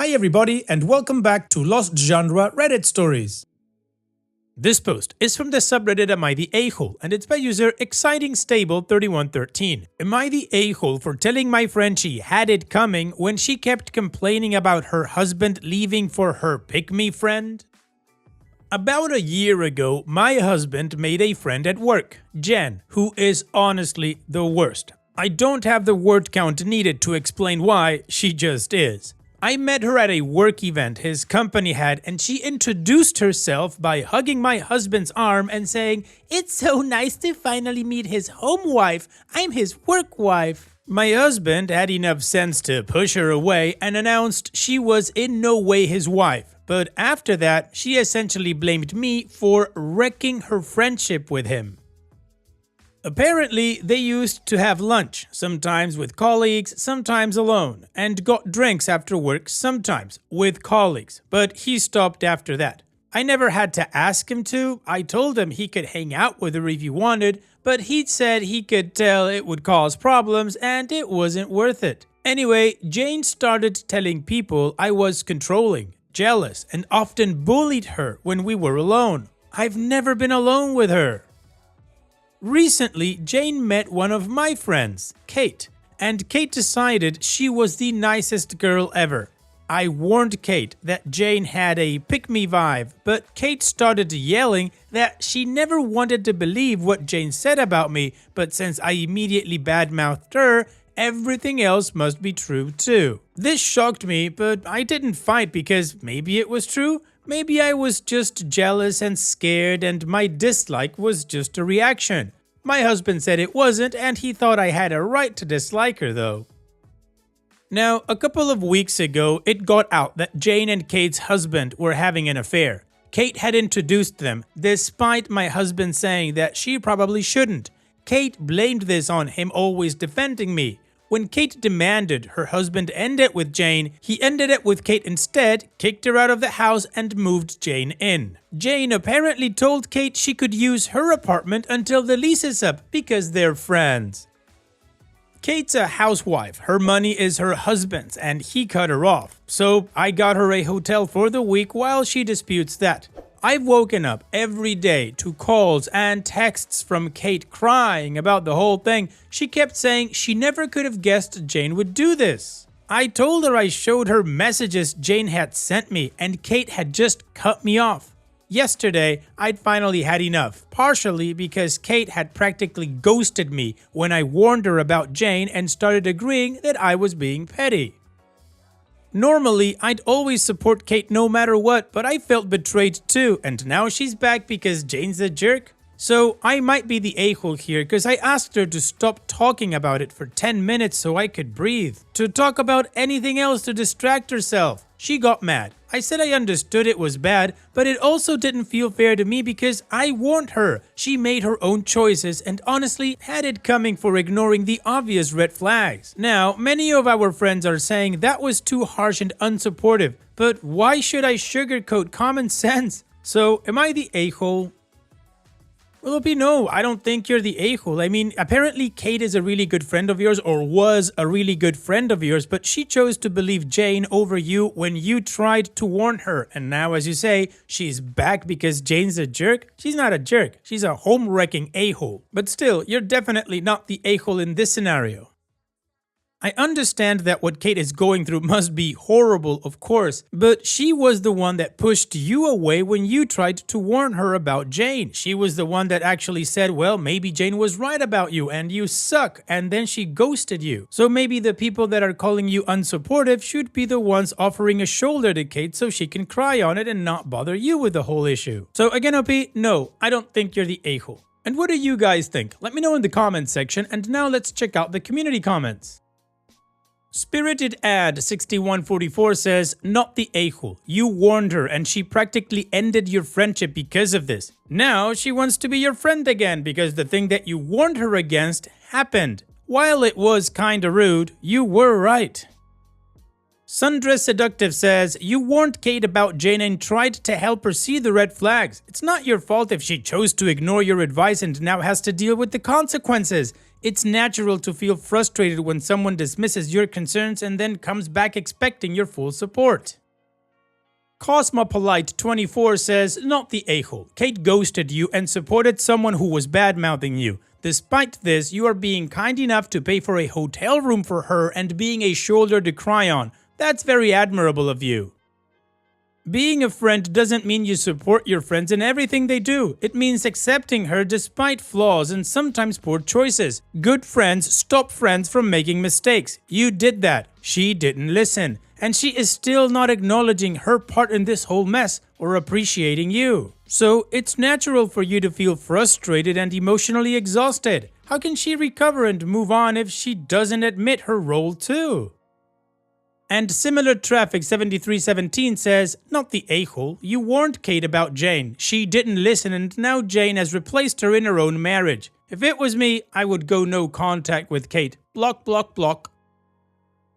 Hi everybody and welcome back to Lost Genre Reddit Stories. This post is from the subreddit Am I the A-hole and it's by user ExcitingStable3113. Am I the a-hole for telling my friend she had it coming when she kept complaining about her husband leaving for her pick-me friend? About a year ago, my husband made a friend at work, Jen, who is honestly the worst. I don't have the word count needed to explain why, she just is. I met her at a work event his company had and she introduced herself by hugging my husband's arm and saying, "It's so nice to finally meet his home wife. I'm his work wife." My husband had enough sense to push her away and announced she was in no way his wife. But after that, she essentially blamed me for wrecking her friendship with him. Apparently, they used to have lunch, sometimes with colleagues, sometimes alone, and got drinks after work, sometimes with colleagues, but he stopped after that. I never had to ask him to. I told him he could hang out with her if he wanted, but he said he could tell it would cause problems and it wasn't worth it. Anyway, Jane started telling people I was controlling, jealous, and often bullied her when we were alone. I've never been alone with her. Recently, Jane met one of my friends, Kate, and Kate decided she was the nicest girl ever. I warned Kate that Jane had a pick-me vibe, but Kate started yelling that she never wanted to believe what Jane said about me, but since I immediately badmouthed her, everything else must be true too. This shocked me, but I didn't fight because maybe it was true. Maybe I was just jealous and scared and my dislike was just a reaction. My husband said it wasn't and he thought I had a right to dislike her though. Now, a couple of weeks ago, it got out that Jane and Kate's husband were having an affair. Kate had introduced them, despite my husband saying that she probably shouldn't. Kate blamed this on him always defending me. When Kate demanded her husband end it with Jane, he ended it with Kate instead, kicked her out of the house and moved Jane in. Jane apparently told Kate she could use her apartment until the lease is up because they're friends. Kate's a housewife, her money is her husband's and he cut her off. So I got her a hotel for the week while she disputes that. I've woken up every day to calls and texts from Kate crying about the whole thing. She kept saying she never could have guessed Jane would do this. I told her I showed her messages Jane had sent me and Kate had just cut me off. Yesterday, I'd finally had enough, partially because Kate had practically ghosted me when I warned her about Jane and started agreeing that I was being petty. Normally, I'd always support Kate no matter what, but I felt betrayed too, and now she's back because Jane's a jerk? So I might be the a-hole here because I asked her to stop talking about it for 10 minutes so I could breathe, to talk about anything else to distract herself. She got mad. I said I understood it was bad, but it also didn't feel fair to me because I warned her. She made her own choices and honestly had it coming for ignoring the obvious red flags. Now, many of our friends are saying that was too harsh and unsupportive, but why should I sugarcoat common sense? So, am I the a-hole? Well, no, I don't think you're the a-hole. I mean, apparently Kate is a really good friend of yours or was a really good friend of yours, but she chose to believe Jane over you when you tried to warn her. And now, as you say, she's back because Jane's a jerk? She's not a jerk. She's a home-wrecking a-hole. But still, you're definitely not the a-hole in this scenario. I understand that what Kate is going through must be horrible, of course, but she was the one that pushed you away when you tried to warn her about Jane. She was the one that actually said, well, maybe Jane was right about you and you suck, and then she ghosted you. So maybe the people that are calling you unsupportive should be the ones offering a shoulder to Kate so she can cry on it and not bother you with the whole issue. So again, OP, no, I don't think you're the a-hole. And what do you guys think? Let me know in the comments section, and now let's check out the community comments. Spirited Ad 6144 says, not the a-hole. You warned her and she practically ended your friendship because of this. Now she wants to be your friend again because the thing that you warned her against happened. While it was kinda rude, you were right. Sundress Seductive says, you warned Kate about Jane and tried to help her see the red flags. It's not your fault if she chose to ignore your advice and now has to deal with the consequences. It's natural to feel frustrated when someone dismisses your concerns and then comes back expecting your full support. Cosmopolite24 says, not the a-hole. Kate ghosted you and supported someone who was bad-mouthing you. Despite this, you are being kind enough to pay for a hotel room for her and being a shoulder to cry on. That's very admirable of you. Being a friend doesn't mean you support your friends in everything they do. It means accepting her despite flaws and sometimes poor choices. Good friends stop friends from making mistakes. You did that. She didn't listen. And she is still not acknowledging her part in this whole mess or appreciating you. So it's natural for you to feel frustrated and emotionally exhausted. How can she recover and move on if she doesn't admit her role too? And Similar Traffic 7317 says, not the a-hole, you warned Kate about Jane. She didn't listen and now Jane has replaced her in her own marriage. If it was me, I would go no contact with Kate. Block, block, block.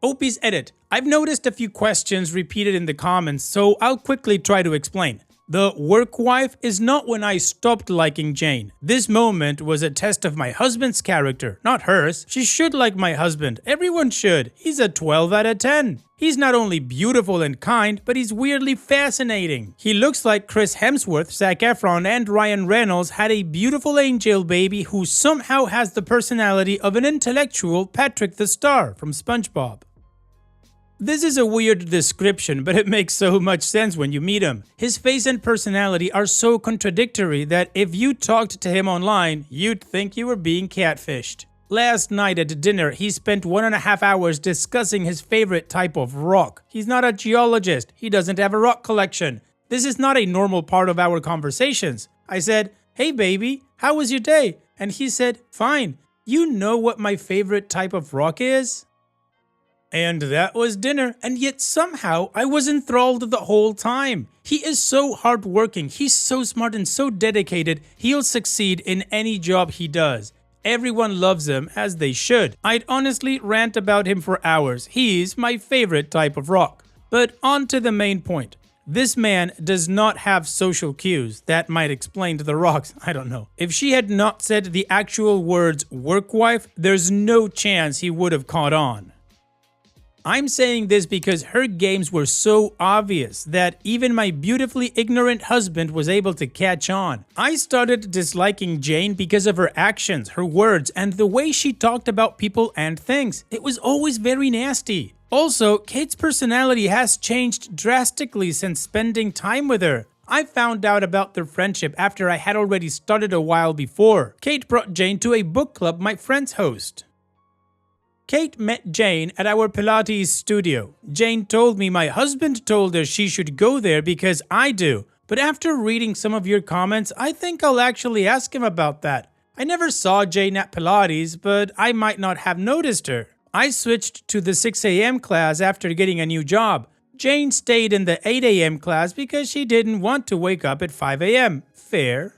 Opie's edit. I've noticed a few questions repeated in the comments, so I'll quickly try to explain. The work wife is not when I stopped liking Jane. This moment was a test of my husband's character, not hers. She should like my husband. Everyone should. He's a 12 out of 10. He's not only beautiful and kind, but he's weirdly fascinating. He looks like Chris Hemsworth, Zac Efron, and Ryan Reynolds had a beautiful angel baby who somehow has the personality of an intellectual Patrick the Star from SpongeBob. This is a weird description, but it makes so much sense when you meet him. His face and personality are so contradictory that if you talked to him online, you'd think you were being catfished. Last night at dinner, he spent 1.5 hours discussing his favorite type of rock. He's not a geologist. He doesn't have a rock collection. This is not a normal part of our conversations. I said, "Hey baby, how was your day?" And he said, "Fine. You know what my favorite type of rock is?" And that was dinner, and yet somehow I was enthralled the whole time. He is so hardworking, he's so smart and so dedicated, he'll succeed in any job he does. Everyone loves him, as they should. I'd honestly rant about him for hours. He's my favorite type of rock. But on to the main point. This man does not have social cues. That might explain to the rocks, I don't know. If she had not said the actual words work wife, there's no chance he would have caught on. I'm saying this because her games were so obvious that even my beautifully ignorant husband was able to catch on. I started disliking Jane because of her actions, her words, and the way she talked about people and things. It was always very nasty. Also, Kate's personality has changed drastically since spending time with her. I found out about their friendship after I had already started a while before. Kate brought Jane to a book club my friends host. Kate met Jane at our Pilates studio. Jane told me my husband told her she should go there because I do. But after reading some of your comments, I think I'll actually ask him about that. I never saw Jane at Pilates, but I might not have noticed her. I switched to the 6 a.m. class after getting a new job. Jane stayed in the 8 a.m. class because she didn't want to wake up at 5 a.m. Fair.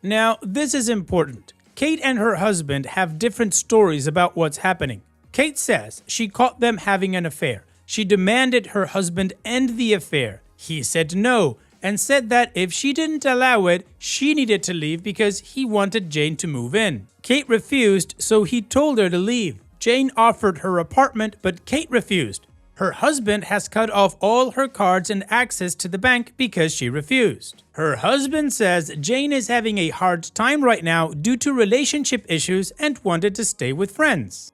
Now, this is important. Kate and her husband have different stories about what's happening. Kate says she caught them having an affair. She demanded her husband end the affair. He said no, and said that if she didn't allow it, she needed to leave because he wanted Jane to move in. Kate refused, so he told her to leave. Jane offered her apartment, but Kate refused. Her husband has cut off all her cards and access to the bank because she refused. Her husband says Jane is having a hard time right now due to relationship issues and wanted to stay with friends.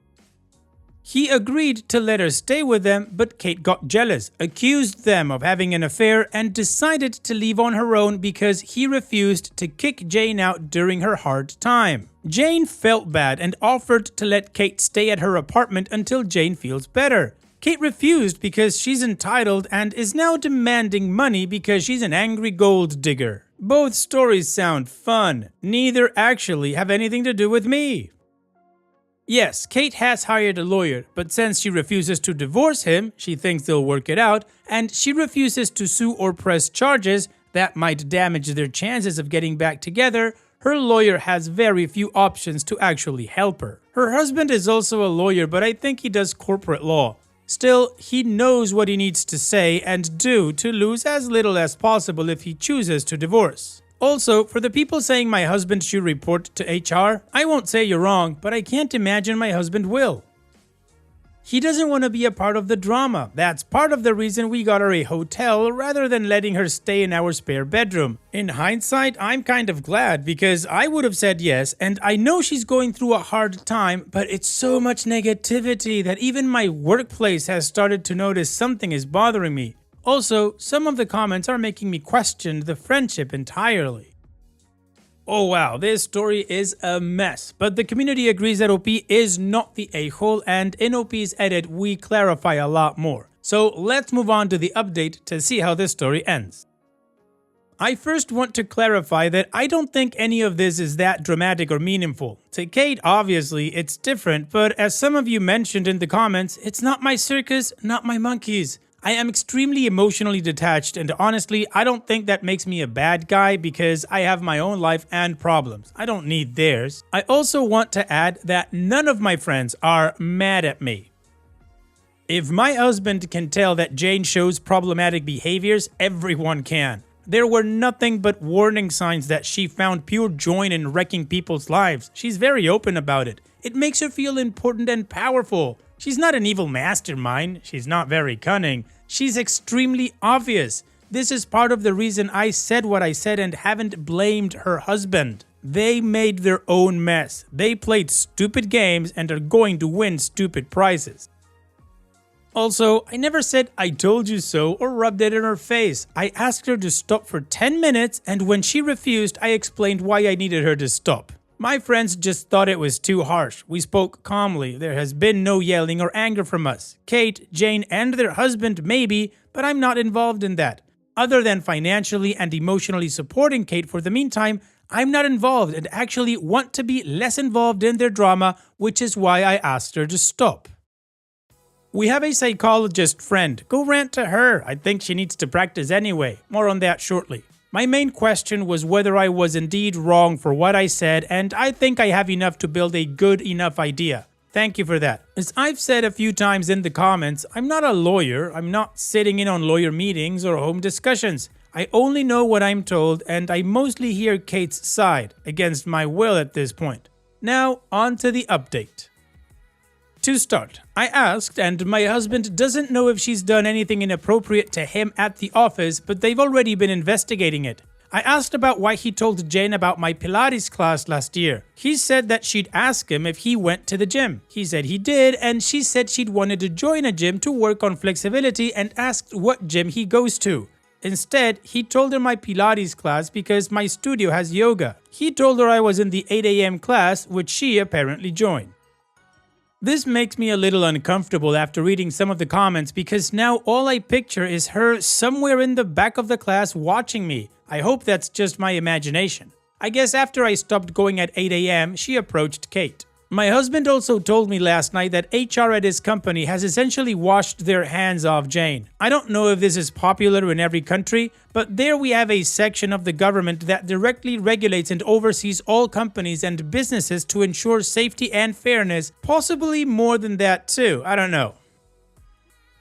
He agreed to let her stay with them, but Kate got jealous, accused them of having an affair, and decided to leave on her own because he refused to kick Jane out during her hard time. Jane felt bad and offered to let Kate stay at her apartment until Jane feels better. Kate refused because she's entitled and is now demanding money because she's an angry gold digger. Both stories sound fun. Neither actually have anything to do with me. Yes, Kate has hired a lawyer, but since she refuses to divorce him, she thinks they'll work it out, and she refuses to sue or press charges that might damage their chances of getting back together, her lawyer has very few options to actually help her. Her husband is also a lawyer, but I think he does corporate law. Still, he knows what he needs to say and do to lose as little as possible if he chooses to divorce. Also, for the people saying my husband should report to HR, I won't say you're wrong, but I can't imagine my husband will. He doesn't want to be a part of the drama. That's part of the reason we got her a hotel rather than letting her stay in our spare bedroom. In hindsight, I'm kind of glad because I would have said yes, and I know she's going through a hard time, but it's so much negativity that even my workplace has started to notice something is bothering me. Also, some of the comments are making me question the friendship entirely. Oh wow, this story is a mess, but the community agrees that OP is not the a-hole, and in OP's edit we clarify a lot more. So let's move on to the update to see how this story ends. I first want to clarify that I don't think any of this is that dramatic or meaningful. To Kate, obviously, it's different, but as some of you mentioned in the comments, it's not my circus, not my monkeys. I am extremely emotionally detached, and honestly, I don't think that makes me a bad guy because I have my own life and problems. I don't need theirs. I also want to add that none of my friends are mad at me. If my husband can tell that Jane shows problematic behaviors, everyone can. There were nothing but warning signs that she found pure joy in wrecking people's lives. She's very open about it. It makes her feel important and powerful. She's not an evil mastermind. She's not very cunning. She's extremely obvious. This is part of the reason I said what I said and haven't blamed her husband. They made their own mess. They played stupid games and are going to win stupid prizes. Also, I never said I told you so or rubbed it in her face. I asked her to stop for 10 minutes, and when she refused, I explained why I needed her to stop. My friends just thought it was too harsh. We spoke calmly. There has been no yelling or anger from us. Kate, Jane, and their husband maybe, but I'm not involved in that. Other than financially and emotionally supporting Kate for the meantime, I'm not involved and actually want to be less involved in their drama, which is why I asked her to stop. We have a psychologist friend. Go rant to her. I think she needs to practice anyway. More on that shortly. My main question was whether I was indeed wrong for what I said, and I think I have enough to build a good enough idea. Thank you for that. As I've said a few times in the comments, I'm not a lawyer. I'm not sitting in on lawyer meetings or home discussions. I only know what I'm told, and I mostly hear Kate's side, against my will at this point. Now, on to the update. To start, I asked, and my husband doesn't know if she's done anything inappropriate to him at the office, but they've already been investigating it. I asked about why he told Jane about my Pilates class last year. He said that she'd ask him if he went to the gym. He said he did, and she said she'd wanted to join a gym to work on flexibility and asked what gym he goes to. Instead, he told her my Pilates class because my studio has yoga. He told her I was in the 8 a.m. class, which she apparently joined. This makes me a little uncomfortable after reading some of the comments because now all I picture is her somewhere in the back of the class watching me. I hope that's just my imagination. I guess after I stopped going at 8 a.m., she approached Kate. My husband also told me last night that HR at his company has essentially washed their hands off Jane. I don't know if this is popular in every country, but there we have a section of the government that directly regulates and oversees all companies and businesses to ensure safety and fairness, possibly more than that too, I don't know.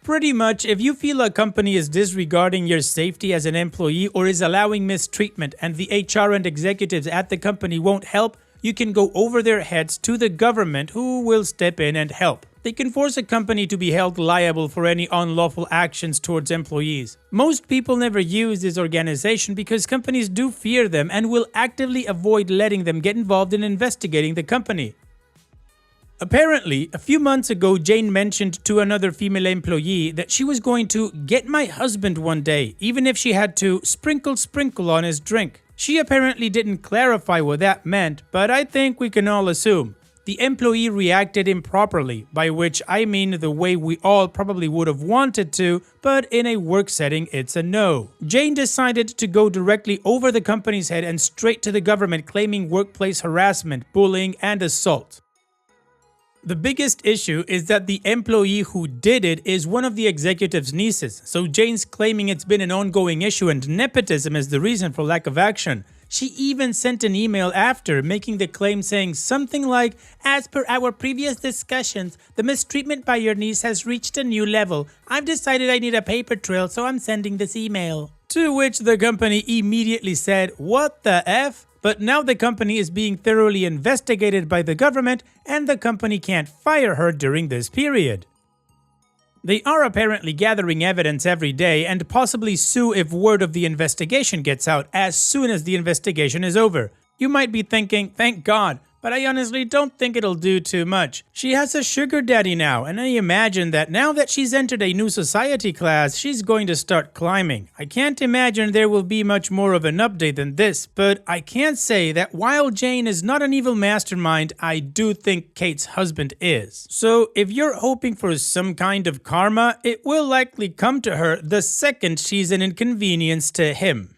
Pretty much, if you feel a company is disregarding your safety as an employee or is allowing mistreatment and the HR and executives at the company won't help, you can go over their heads to the government who will step in and help. They can force a company to be held liable for any unlawful actions towards employees. Most people never use this organization because companies do fear them and will actively avoid letting them get involved in investigating the company. Apparently, a few months ago, Jane mentioned to another female employee that she was going to get my husband one day, even if she had to sprinkle on his drink. She apparently didn't clarify what that meant, but I think we can all assume. The employee reacted improperly, by which I mean the way we all probably would have wanted to, but in a work setting it's a no. Jane decided to go directly over the company's head and straight to the government claiming workplace harassment, bullying, and assault. The biggest issue is that the employee who did it is one of the executive's nieces, so Jane's claiming it's been an ongoing issue and nepotism is the reason for lack of action. She even sent an email after, making the claim saying something like, "As per our previous discussions, the mistreatment by your niece has reached a new level. I've decided I need a paper trail, so I'm sending this email." To which the company immediately said, "What the F?" But now the company is being thoroughly investigated by the government and the company can't fire her during this period. They are apparently gathering evidence every day and possibly sue if word of the investigation gets out as soon as the investigation is over. You might be thinking, thank God, but I honestly don't think it'll do too much. She has a sugar daddy now, and I imagine that now that she's entered a new society class, she's going to start climbing. I can't imagine there will be much more of an update than this, but I can say that while Jane is not an evil mastermind, I do think Kate's husband is. So if you're hoping for some kind of karma, it will likely come to her the second she's an inconvenience to him.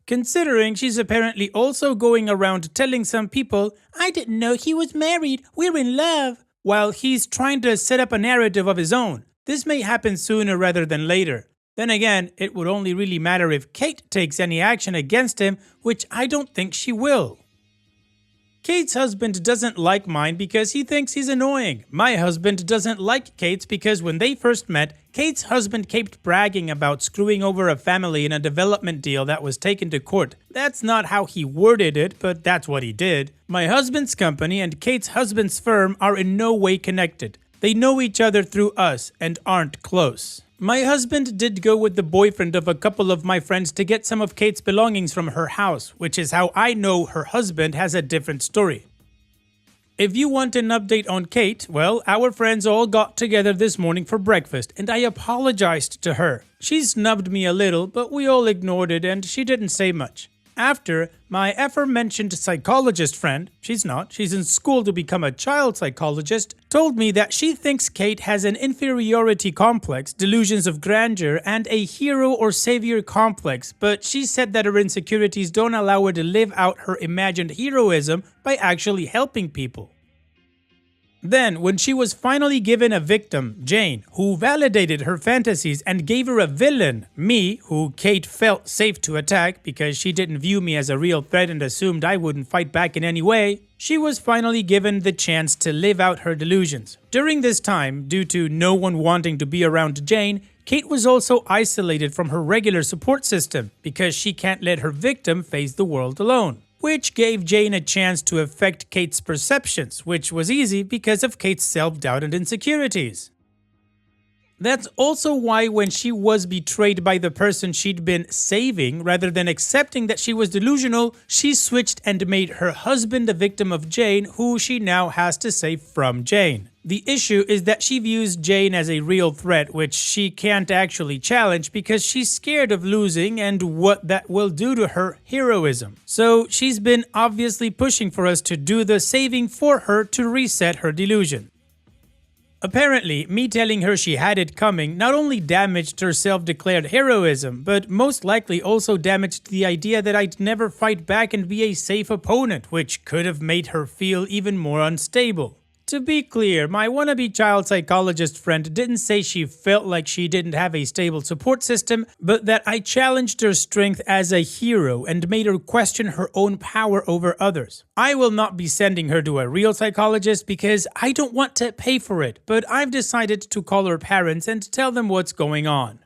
Considering she's apparently also going around telling some people, "I didn't know he was married, we're in love," while he's trying to set up a narrative of his own. This may happen sooner rather than later. Then again, it would only really matter if Kate takes any action against him, which I don't think she will. Kate's husband doesn't like mine because he thinks he's annoying. My husband doesn't like Kate's because when they first met, Kate's husband kept bragging about screwing over a family in a development deal that was taken to court. That's not how he worded it, but that's what he did. My husband's company and Kate's husband's firm are in no way connected. They know each other through us and aren't close. My husband did go with the boyfriend of a couple of my friends to get some of Kate's belongings from her house, which is how I know her husband has a different story. If you want an update on Kate, well, our friends all got together this morning for breakfast, and I apologized to her. She snubbed me a little, but we all ignored it and she didn't say much. After, my aforementioned psychologist friend, she's in school to become a child psychologist, told me that she thinks Kate has an inferiority complex, delusions of grandeur, and a hero or savior complex, but she said that her insecurities don't allow her to live out her imagined heroism by actually helping people. Then, when she was finally given a victim, Jane, who validated her fantasies and gave her a villain, me, who Kate felt safe to attack because she didn't view me as a real threat and assumed I wouldn't fight back in any way, she was finally given the chance to live out her delusions. During this time, due to no one wanting to be around Jane, Kate was also isolated from her regular support system because she can't let her victim face the world alone, which gave Jane a chance to affect Kate's perceptions, which was easy because of Kate's self-doubt and insecurities. That's also why when she was betrayed by the person she'd been saving, rather than accepting that she was delusional, she switched and made her husband a victim of Jane, who she now has to save from Jane. The issue is that she views Jane as a real threat, which she can't actually challenge because she's scared of losing and what that will do to her heroism. So she's been obviously pushing for us to do the saving for her to reset her delusion. Apparently, me telling her she had it coming not only damaged her self-declared heroism, but most likely also damaged the idea that I'd never fight back and be a safe opponent, which could have made her feel even more unstable. To be clear, my wannabe child psychologist friend didn't say she felt like she didn't have a stable support system, but that I challenged her strength as a hero and made her question her own power over others. I will not be sending her to a real psychologist because I don't want to pay for it, but I've decided to call her parents and tell them what's going on.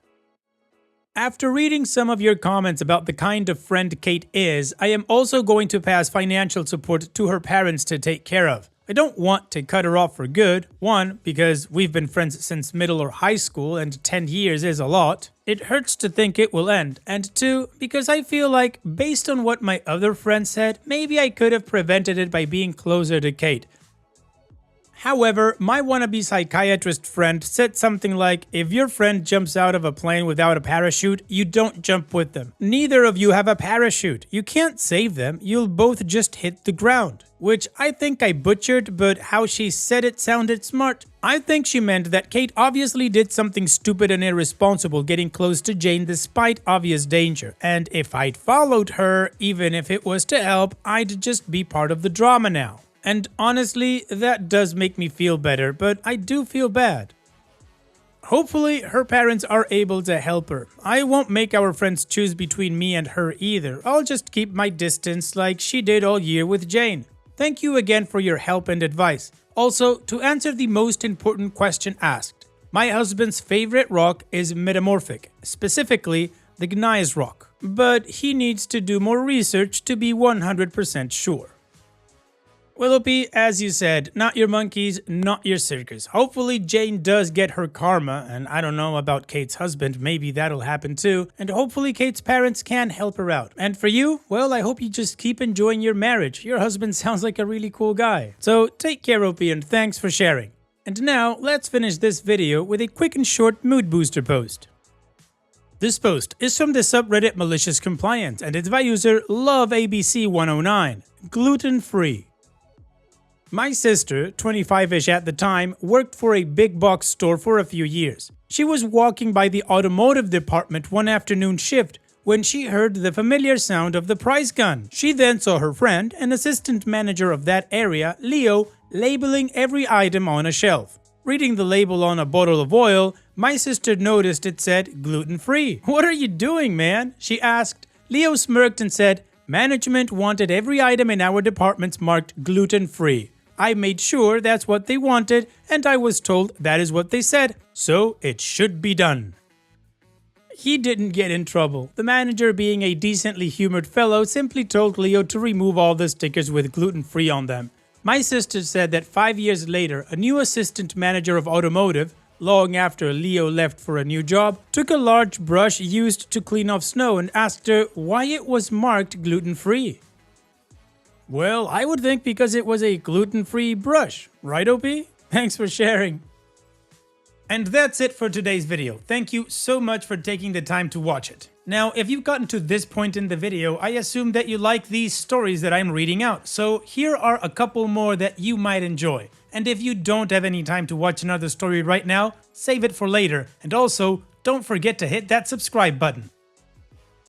After reading some of your comments about the kind of friend Kate is, I am also going to pass financial support to her parents to take care of. I don't want to cut her off for good. One, because we've been friends since middle or high school and 10 years is a lot. It hurts to think it will end. And two, because I feel like, based on what my other friends said, maybe I could have prevented it by being closer to Kate. However, my wannabe psychiatrist friend said something like, if your friend jumps out of a plane without a parachute, you don't jump with them. Neither of you have a parachute. You can't save them. You'll both just hit the ground. Which I think I butchered, but how she said it sounded smart. I think she meant that Kate obviously did something stupid and irresponsible getting close to Jane despite obvious danger. And if I'd followed her, even if it was to help, I'd just be part of the drama now. And honestly, that does make me feel better, but I do feel bad. Hopefully, her parents are able to help her. I won't make our friends choose between me and her either. I'll just keep my distance like she did all year with Jane. Thank you again for your help and advice. Also, to answer the most important question asked, my husband's favorite rock is metamorphic, specifically the gneiss rock, but he needs to do more research to be 100% sure. Well, Opie, as you said, not your monkeys, not your circus. Hopefully Jane does get her karma, and I don't know about Kate's husband, maybe that'll happen too, and hopefully Kate's parents can help her out. And for you, well, I hope you just keep enjoying your marriage. Your husband sounds like a really cool guy. So take care, Opie, and thanks for sharing. And now, let's finish this video with a quick and short mood booster post. This post is from the subreddit Malicious Compliance, and it's by user LoveABC109, gluten-free. My sister, 25-ish at the time, worked for a big box store for a few years. She was walking by the automotive department one afternoon shift when she heard the familiar sound of the price gun. She then saw her friend, an assistant manager of that area, Leo, labeling every item on a shelf. Reading the label on a bottle of oil, my sister noticed it said gluten-free. "What are you doing, man?" she asked. Leo smirked and said, "Management wanted every item in our departments marked gluten-free. I made sure that's what they wanted, and I was told that is what they said, so it should be done." He didn't get in trouble. The manager, being a decently humored fellow, simply told Leo to remove all the stickers with gluten-free on them. My sister said that 5 years later, a new assistant manager of automotive, long after Leo left for a new job, took a large brush used to clean off snow and asked her why it was marked gluten-free. Well, I would think because it was a gluten-free brush, right, Opie? Thanks for sharing. And that's it for today's video. Thank you so much for taking the time to watch it. Now, if you've gotten to this point in the video, I assume that you like these stories that I'm reading out, so here are a couple more that you might enjoy. And if you don't have any time to watch another story right now, save it for later, and also, don't forget to hit that subscribe button.